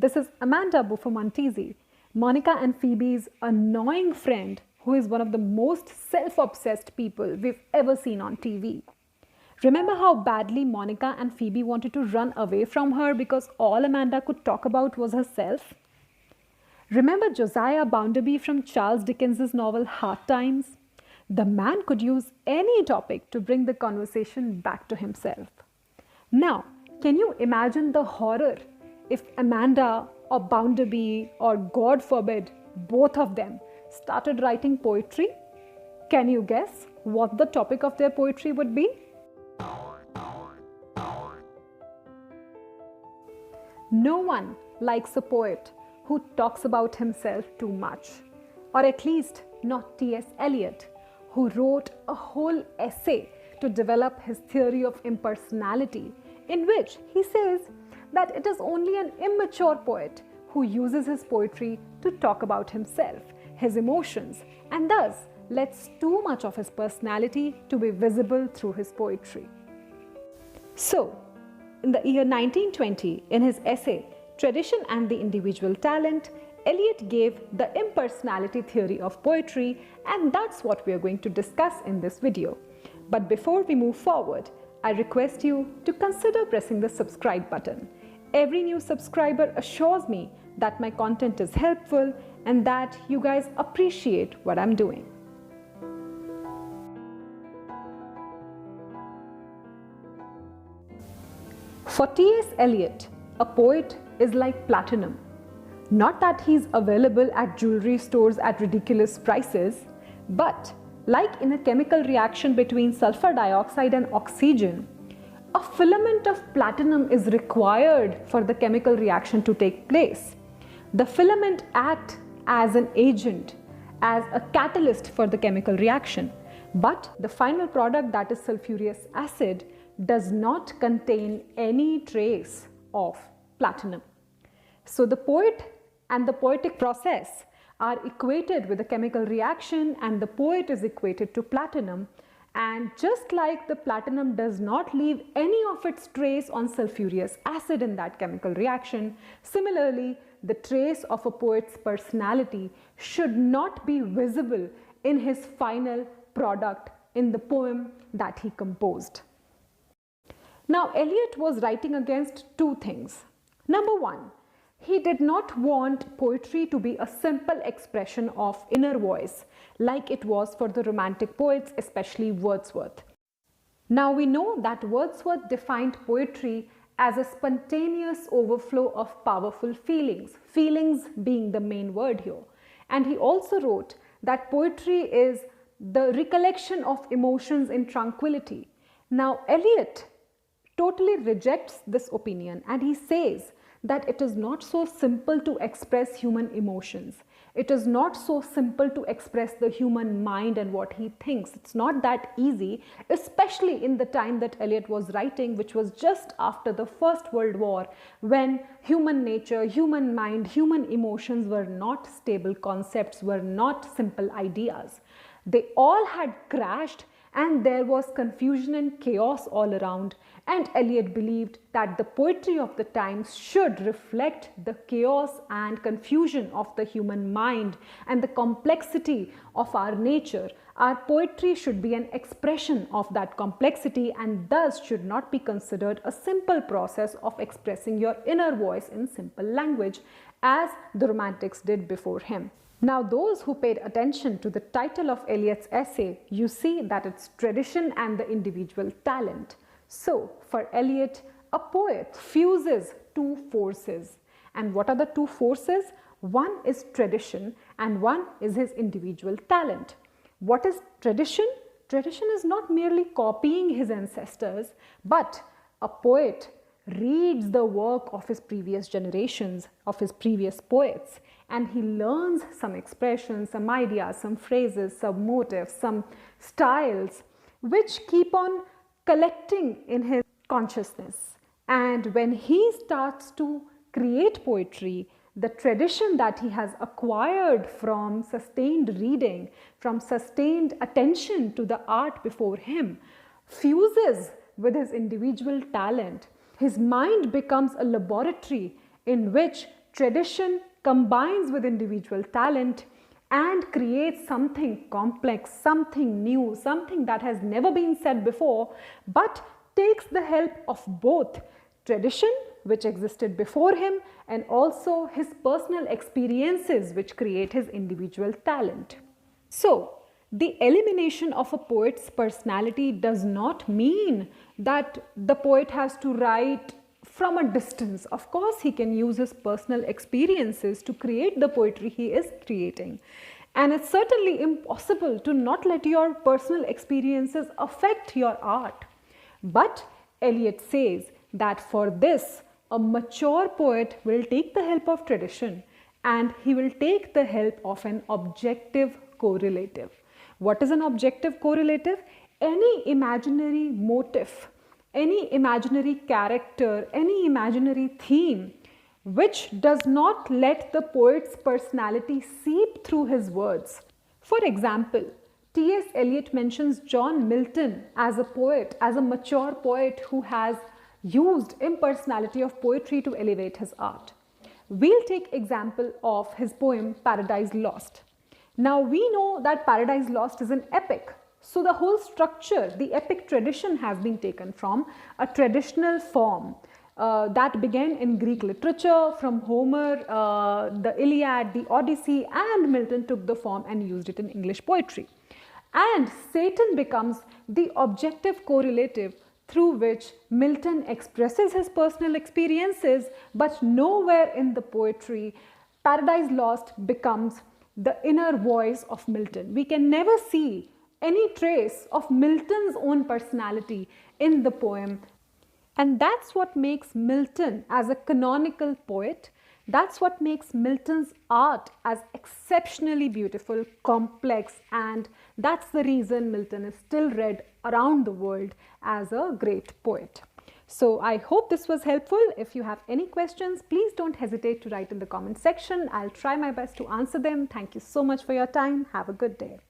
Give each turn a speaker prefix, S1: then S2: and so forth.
S1: This is Amanda Buffomontizi, Monica and Phoebe's annoying friend who is one of the most self-obsessed people we've ever seen on TV. Remember how badly Monica and Phoebe wanted to run away from her because all Amanda could talk about was herself? Remember Josiah Bounderby from Charles Dickens's novel Hard Times? The man could use any topic to bring the conversation back to himself. Now, can you imagine the horror if Amanda or Bounderby or, God forbid, both of them started writing poetry? Can you guess what the topic of their poetry would be? No one likes a poet who talks about himself too much, or at least not T.S. Eliot, who wrote a whole essay to develop his theory of impersonality, in which he says that it is only an immature poet who uses his poetry to talk about himself, his emotions, and thus lets too much of his personality to be visible through his poetry. So, in the year 1920, in his essay, Tradition and the Individual Talent, Eliot gave the impersonality theory of poetry, and that's what we are going to discuss in this video. But before we move forward, I request you to consider pressing the subscribe button. Every new subscriber assures me that my content is helpful and that you guys appreciate what I'm doing. For T.S. Eliot, a poet is like platinum. Not that he's available at jewelry stores at ridiculous prices, but like in a chemical reaction between sulfur dioxide and oxygen, a filament of platinum is required for the chemical reaction to take place. The filament acts as an agent, as a catalyst for the chemical reaction, but the final product, that is sulfurious acid, does not contain any trace of platinum. So the poet and the poetic process are equated with a chemical reaction, and the poet is equated to platinum. And just like the platinum does not leave any of its trace on sulfurious acid in that chemical reaction, similarly, the trace of a poet's personality should not be visible in his final product, in the poem that he composed. Now, Eliot was writing against two things. Number one, he did not want poetry to be a simple expression of inner voice, like it was for the Romantic poets, especially Wordsworth. Now, we know that Wordsworth defined poetry as a spontaneous overflow of powerful feelings, feelings being the main word here. And he also wrote that poetry is the recollection of emotions in tranquility. Now, Eliot totally rejects this opinion, and he says that it is not so simple to express human emotions. It is not so simple to express the human mind and what he thinks. It's not that easy, especially in the time that Eliot was writing, which was just after the First World War, when human nature, human mind, human emotions were not stable concepts, were not simple ideas. They all had crashed, and there was confusion and chaos all around, and Eliot believed that the poetry of the times should reflect the chaos and confusion of the human mind and the complexity of our nature. Our poetry should be an expression of that complexity, and thus should not be considered a simple process of expressing your inner voice in simple language, as the Romantics did before him. Now, those who paid attention to the title of Eliot's essay, you see that it's Tradition and the Individual Talent. So, for Eliot, a poet fuses two forces. And what are the two forces? One is tradition and one is his individual talent. What is tradition? Tradition is not merely copying his ancestors, but a poet reads the work of his previous generations, of his previous poets, and he learns some expressions, some ideas, some phrases, some motifs, some styles, which keep on collecting in his consciousness. And when he starts to create poetry, the tradition that he has acquired from sustained reading, from sustained attention to the art before him, fuses with his individual talent. His mind becomes a laboratory in which tradition combines with individual talent and creates something complex, something new, something that has never been said before, but takes the help of both tradition, which existed before him, and also his personal experiences, which create his individual talent. So, the elimination of a poet's personality does not mean that the poet has to write from a distance. Of course, he can use his personal experiences to create the poetry he is creating. And it's certainly impossible to not let your personal experiences affect your art. But Eliot says that for this, a mature poet will take the help of tradition and he will take the help of an objective correlative. What is an objective correlative? Any imaginary motif, any imaginary character, any imaginary theme which does not let the poet's personality seep through his words. For example, T.S. Eliot mentions John Milton as a poet, as a mature poet who has used impersonality of poetry to elevate his art. We'll take example of his poem Paradise Lost. Now we know that Paradise Lost is an epic. So the whole structure, the epic tradition has been taken from a traditional form that began in Greek literature from Homer, the Iliad, the Odyssey, and Milton took the form and used it in English poetry. And Satan becomes the objective correlative through which Milton expresses his personal experiences, but nowhere in the poetry Paradise Lost becomes the inner voice of Milton. We can never see any trace of Milton's own personality in the poem. And that's what makes Milton as a canonical poet, that's what makes Milton's art as exceptionally beautiful, complex, and that's the reason Milton is still read around the world as a great poet. So I hope this was helpful. If you have any questions, please don't hesitate to write in the comment section. I'll try my best to answer them. Thank you so much for your time. Have a good day.